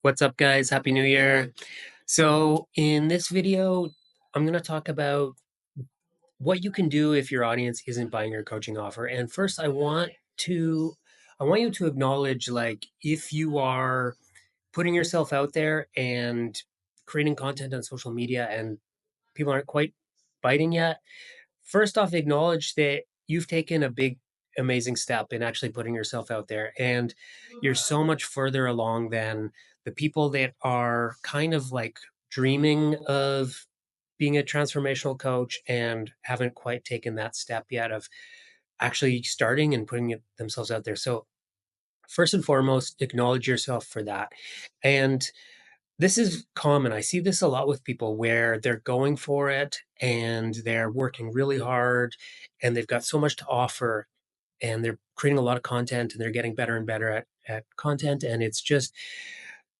What's up, guys? Happy New Year. So, in this video, I'm going to talk about what you can do if your audience isn't buying your coaching offer. And first, I want you to acknowledge like if you are putting yourself out there and creating content on social media and people aren't quite biting yet, first off, acknowledge that you've taken a big, amazing step in actually putting yourself out there. And you're so much further along than the people that are kind of like dreaming of being a transformational coach and haven't quite taken that step yet of actually starting and putting themselves out there. So, first and foremost, acknowledge yourself for that. And this is common. I see this a lot with people where they're going for it and they're working really hard and they've got so much to offer and they're creating a lot of content and they're getting better and better at content. And it's just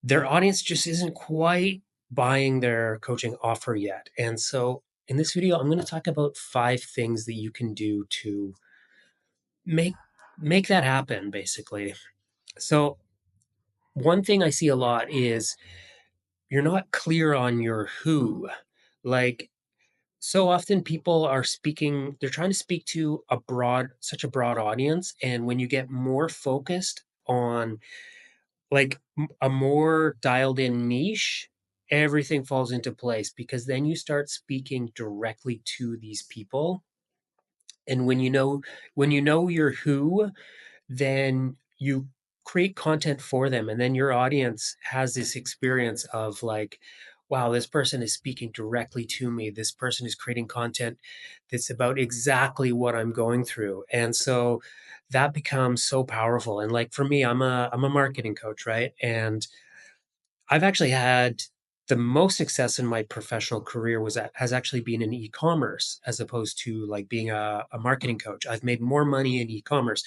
their audience just isn't quite buying their coaching offer yet. And so in this video, I'm going to talk about 5 things that you can do to make make that happen, basically. So one thing I see a lot is you're not clear on your who. Like so often people are speaking, they're trying to speak to such a broad audience. And when you get more focused on like a more dialed in niche, everything falls into place because then you start speaking directly to these people. And when you know your who, then you create content for them. And then your audience has this experience of like, wow, this person is speaking directly to me. This person is creating content that's about exactly what I'm going through. And so that becomes so powerful. And like for me, I'm a marketing coach, right? And I've actually had the most success in my professional career has actually been in e-commerce as opposed to like being a marketing coach. I've made more money in e-commerce.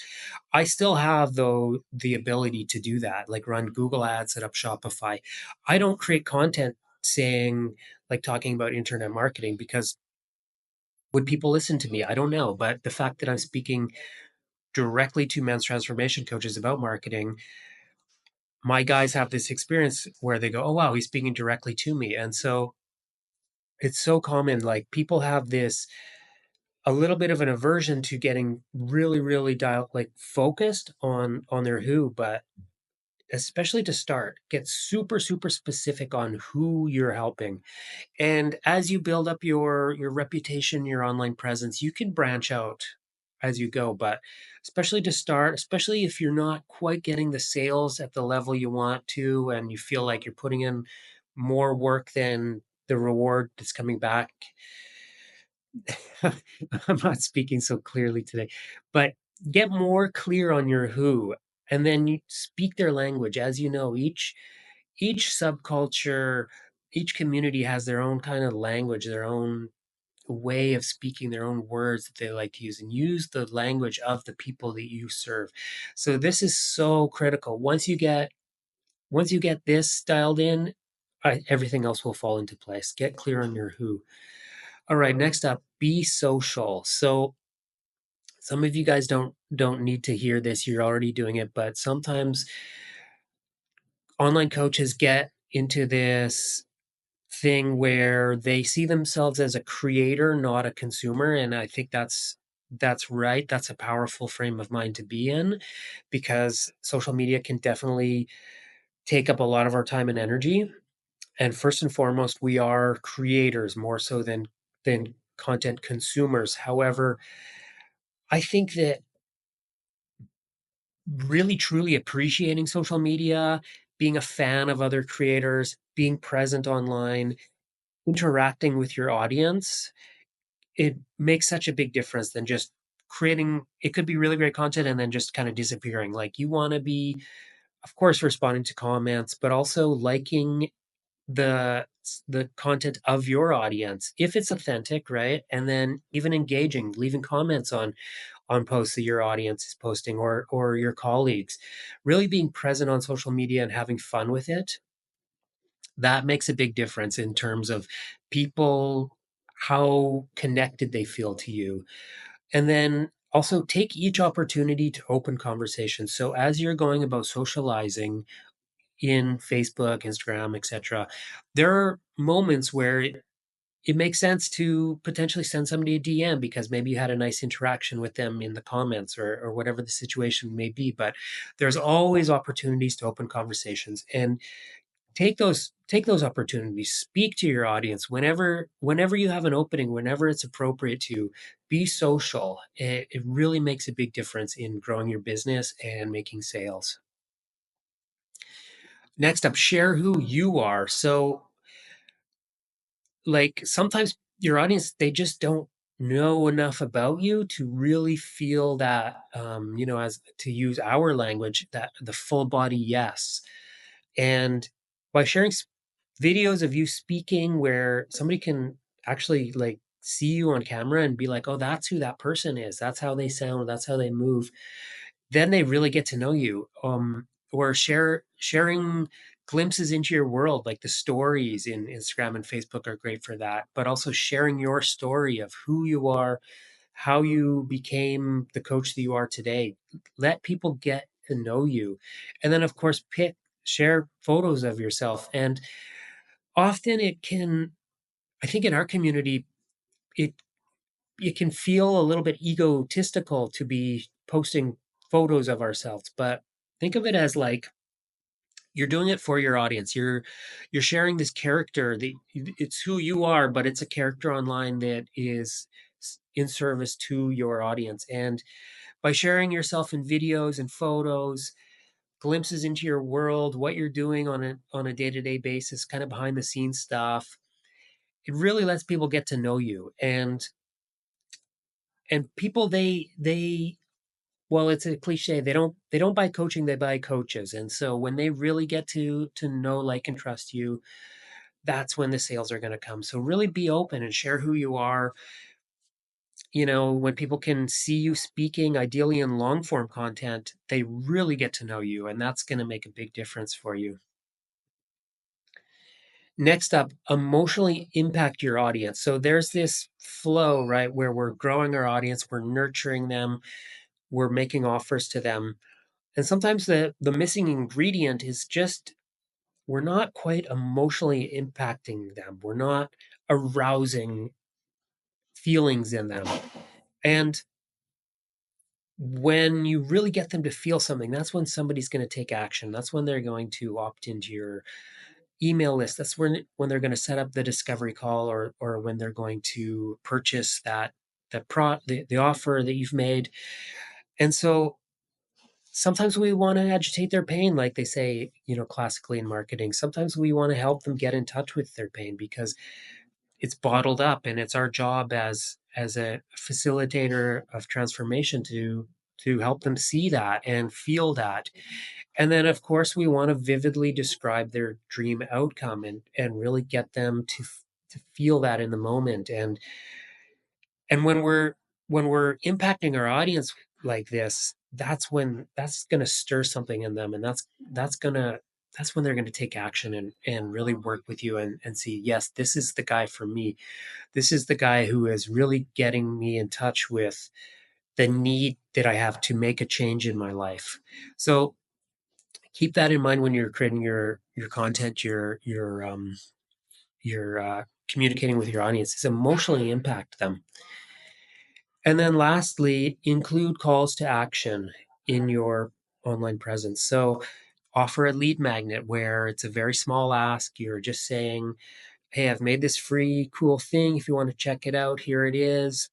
I still have though the ability to do that, like run Google ads, set up Shopify. I don't create content saying like talking about internet marketing because would people listen to me? I don't know. But the fact that I'm speaking directly to men's transformation coaches about marketing, my guys have this experience where they go, "Oh wow, he's speaking directly to me." And so it's so common like people have this a little bit of an aversion to getting really really dialed like focused on their who, but especially to start, get super super specific on who you're helping. And as you build up your reputation, your online presence, you can branch out as you go, but especially to start, especially if you're not quite getting the sales at the level you want to and you feel like you're putting in more work than the reward that's coming back. I'm not speaking so clearly today, but get more clear on your who and then you speak their language. As you know, each subculture, each community has their own kind of language, their own way of speaking, their own words that they like to use, and use the language of the people that you serve. So this is so critical. Once you get this dialed in, everything else will fall into place. Get clear on your who. All right, next up, be social. So some of you guys don't need to hear this. You're already doing it, but sometimes online coaches get into this thing where they see themselves as a creator, not a consumer. And I think that's right. That's a powerful frame of mind to be in because social media can definitely take up a lot of our time and energy. And first and foremost, we are creators more so than content consumers. However, I think that really truly appreciating social media, being a fan of other creators, being present online, interacting with your audience, it makes such a big difference than just creating it could be really great content and then just kind of disappearing. Like you want to be, of course, responding to comments, but also liking the the content of your audience if it's authentic, right? And then even engaging, leaving comments on posts that your audience is posting or your colleagues. Really being present on social media and having fun with it, that makes a big difference in terms of people, how connected they feel to you. And then also take each opportunity to open conversations. So as you're going about socializing, in Facebook, Instagram, etc., there are moments where it makes sense to potentially send somebody a DM because maybe you had a nice interaction with them in the comments or whatever the situation may be. But there's always opportunities to open conversations, and take those opportunities. Speak to your audience whenever you have an opening, whenever it's appropriate to be social. It really makes a big difference in growing your business and making sales. Next up, share who you are. So, like, sometimes your audience, they just don't know enough about you to really feel that, as to use our language, that the full body yes. And by sharing videos of you speaking where somebody can actually like see you on camera and be like, oh, that's who that person is, that's how they sound, that's how they move, then they really get to know you. Or sharing glimpses into your world, like the stories in Instagram and Facebook are great for that, but also sharing your story of who you are, how you became the coach that you are today. Let people get to know you. And then of course share photos of yourself. And often it can, I think in our community, it it can feel a little bit egotistical to be posting photos of ourselves, but think of it as like you're doing it for your audience. You're sharing this character that it's who you are, but it's a character online that is in service to your audience. And by sharing yourself in videos and photos, glimpses into your world, what you're doing on a day-to-day basis, kind of behind the scenes stuff, it really lets people get to know you. And people, they well, it's a cliche, they don't buy coaching, they buy coaches. And so when they really get to know, like, and trust you, that's when the sales are going to come. So really be open and share who you are. When people can see you speaking, ideally in long form content, they really get to know you, and that's going to make a big difference for you. Next up, emotionally impact your audience. So there's this flow, right, where we're growing our audience, we're nurturing them, we're making offers to them. And sometimes the missing ingredient is just we're not quite emotionally impacting them. We're not arousing feelings in them. And when you really get them to feel something, that's when somebody's going to take action. That's when they're going to opt into your email list. That's when they're going to set up the discovery call, or when they're going to purchase the offer that you've made. And so sometimes we want to agitate their pain, like they say, classically in marketing. Sometimes we want to help them get in touch with their pain because it's bottled up, and it's our job as a facilitator of transformation to help them see that and feel that. And then of course we want to vividly describe their dream outcome and really get them to feel that in the moment. And when we're impacting our audience like this, that's when that's going to stir something in them, and that's when they're going to take action and really work with you and see, yes, this is the guy for me. This is the guy who is really getting me in touch with the need that I have to make a change in my life. So keep that in mind when you're creating your content, your communicating with your audience, is emotionally impact them. And then lastly, include calls to action in your online presence. So offer a lead magnet where it's a very small ask. You're just saying, hey, I've made this free cool thing. If you want to check it out, here it is.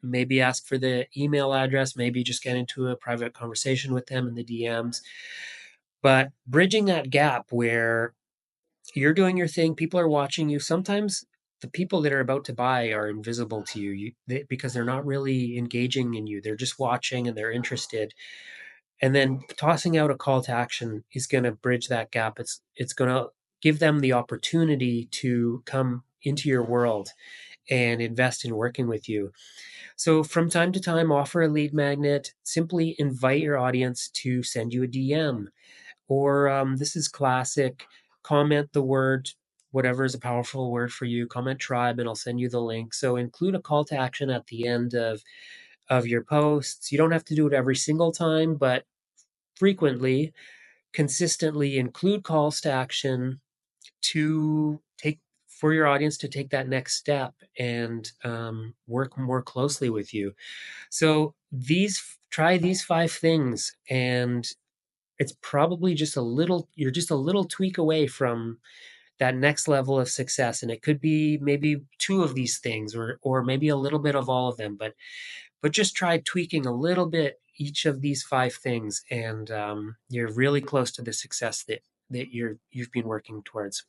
Maybe ask for the email address, maybe just get into a private conversation with them in the DMs. But bridging that gap where you're doing your thing, people are watching you. Sometimes the people that are about to buy are invisible to because they're not really engaging in you. They're just watching and they're interested. And then tossing out a call to action is going to bridge that gap. It's going to give them the opportunity to come into your world and invest in working with you. So from time to time, offer a lead magnet. Simply invite your audience to send you a DM. Or this is classic, comment the word, whatever is a powerful word for you, comment tribe, and I'll send you the link. So include a call to action at the end of your posts. You don't have to do it every single time, but frequently, consistently include calls to action to take for your audience to take that next step and work more closely with you. So try these 5 things, and it's probably just you're just a little tweak away from that next level of success. And it could be maybe 2 of these things, or maybe a little bit of all of them, but just try tweaking a little bit each of these 5 things, and you're really close to the success that you've been working towards.